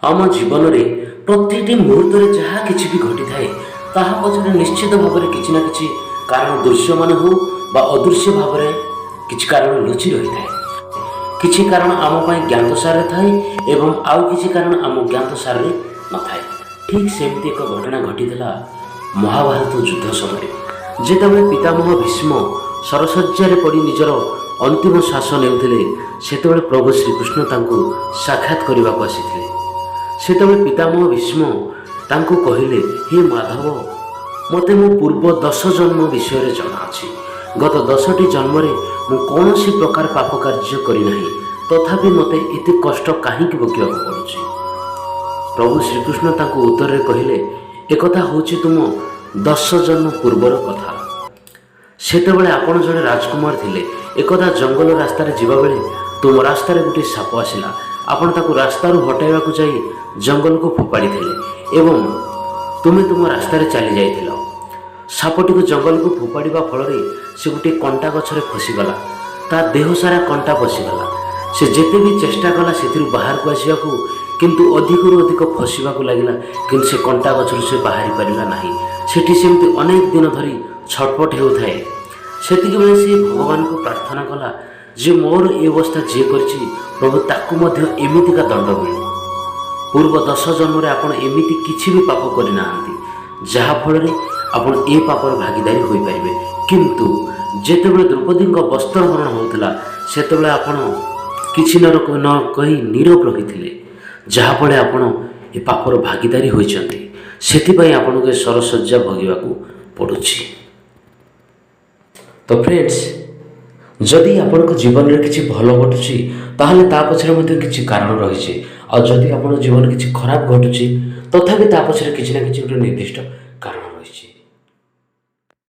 ଆମ ଜୀବନରେ ପ୍ରତିଟି ମୁହୂର୍ତ୍ତରେ ଯାହା କିଛି ବି ଘଟିଥାଏ ତାହା ପଛରେ ନିଶ୍ଚିତ ଭାବରେ କିଛି ନା କିଛି କାରଣ ଦୃଶ୍ୟମାନ ହେଉ ବା ଅଦୃଶ୍ୟ ଭାବରେ କିଛି କାରଣ ଲୁଚି ରହିଥାଏ। କିଛି କାରଣ ଆମ ପାଇଁ ଜ୍ଞାତସାରରେ ଥାଏ ଏବଂ ଆଉ କିଛି କାରଣ ଆମ ଜ୍ଞାତସାରରେ ନଥାଏ। ଠିକ୍ ସେମିତି ଏକ ଘଟଣା ଘଟିଥିଲା ମହାଭାରତ ଯୁଦ୍ଧ ସମୟରେ, ଯେତେବେଳେ ପିତାମହ ଭୀଷ୍ମ ଶରଶଯ୍ୟାରେ ପଡ଼ି ନିଜର ଅନ୍ତିମ ଶ୍ୱାସ ନେଉଥିଲେ, ସେତେବେଳେ ପ୍ରଭୁ ଶ୍ରୀକୃଷ୍ଣ ତାଙ୍କୁ ସାକ୍ଷାତ କରିବାକୁ ଆସିଥିଲେ। ସେତେବେଳେ ପିତାମହ ଭୀଷ୍ମ ତାଙ୍କୁ କହିଲେ, ହେ ମାଧବ, ମୋତେ ମୋ ପୂର୍ବ 10 ଜନ୍ମ ବିଷୟରେ ଜଣାଅଛି। ଗତ 10ଟି ଜନ୍ମରେ ମୁଁ କୌଣସି ପ୍ରକାର ପାପ କାର୍ଯ୍ୟ କରିନାହିଁ, ତଥାପି ମୋତେ ଏତେ କଷ୍ଟ କାହିଁକି ଭୋଗିବାକୁ ପଡ଼ୁଛି? ପ୍ରଭୁ ଶ୍ରୀକୃଷ୍ଣ ତାଙ୍କୁ ଉତ୍ତରରେ କହିଲେ, ଏକଥା ହେଉଛି ତୁମ 10 ଜନ୍ମ ପୂର୍ବର କଥା। ସେତେବେଳେ ଆପଣ ଜଣେ ରାଜକୁମାର ଥିଲେ। ଏକଦା ଜଙ୍ଗଲ ରାସ୍ତାରେ ଯିବାବେଳେ ତୁମ ରାସ୍ତାରେ ଗୋଟିଏ ସାପ ଆସିଲା। ଆପଣ ତାକୁ ରାସ୍ତାରୁ ହଟାଇବାକୁ ଯାଇ ଜଙ୍ଗଲକୁ ଫୋପାଡ଼ିଥିଲେ ଏବଂ ତୁମେ ତୁମ ରାସ୍ତାରେ ଚାଲି ଯାଇଥିଲ। ସାପଟିକୁ ଜଙ୍ଗଲକୁ ଫୋପାଡ଼ିବା ଫଳରେ ସେ ଗୋଟିଏ କଣ୍ଟା ଗଛରେ ଫସିଗଲା। ତା ଦେହ ସାରା କଣ୍ଟା ପଶିଗଲା। ସେ ଯେତେ ବି ଚେଷ୍ଟା କଲା ସେଥିରୁ ବାହାରକୁ ଆସିବାକୁ, କିନ୍ତୁ ଅଧିକରୁ ଅଧିକ ଫସିବାକୁ ଲାଗିଲା, କିନ୍ତୁ ସେ କଣ୍ଟା ଗଛରୁ ସେ ବାହାରି ପାରିଲା ନାହିଁ। ସେଠି ସେମିତି ଅନେକ ଦିନ ଧରି ଛଟପଟ ହେଉଥାଏ। ସେତିକିବେଳେ ସେ ଭଗବାନଙ୍କୁ ପ୍ରାର୍ଥନା କଲା ଯେ ମୋର ଏ ଅବସ୍ଥା ଯିଏ କରିଛି, ପ୍ରଭୁ ତାକୁ ମଧ୍ୟ ଏମିତିକା ଦଣ୍ଡ ମିଳୁ। ପୂର୍ବ 10 ଜନ୍ମରେ ଆପଣ ଏମିତି କିଛି ବି ପାପ କରିନାହାନ୍ତି ଯାହାଫଳରେ ଆପଣ ଏ ପାପର ଭାଗିଦାରୀ ହୋଇପାରିବେ। କିନ୍ତୁ ଯେତେବେଳେ ଦ୍ରୌପଦୀଙ୍କ ବସ୍ତ୍ରହରଣ ହେଉଥିଲା, ସେତେବେଳେ ଆପଣ କିଛି ନ କହି ନୀରବ ରହିଥିଲେ, ଯାହାଫଳରେ ଆପଣ ଏ ପାପର ଭାଗିଦାରୀ ହୋଇଛନ୍ତି। ସେଥିପାଇଁ ଆପଣଙ୍କୁ ଏ ଶରଶଯ୍ୟା ଭୋଗିବାକୁ ପଡ଼ୁଛି। ତ ଫ୍ରେଣ୍ଡସ୍, ଯଦି ଆପଣଙ୍କ ଜୀବନରେ କିଛି ଭଲ ଘଟୁଛି ତାହେଲେ ତା ପଛରେ ମଧ୍ୟ କିଛି କାରଣ ରହିଛି। ଆଉ ଯଦି ଆପଣଙ୍କ ଜୀବନରେ କିଛି ଖରାପ ଘଟୁଛି, ତଥାପି ତା ପଛରେ କିଛି ନା କିଛି ଗୋଟେ ନିର୍ଦ୍ଦିଷ୍ଟ କାରଣ ରହିଛି।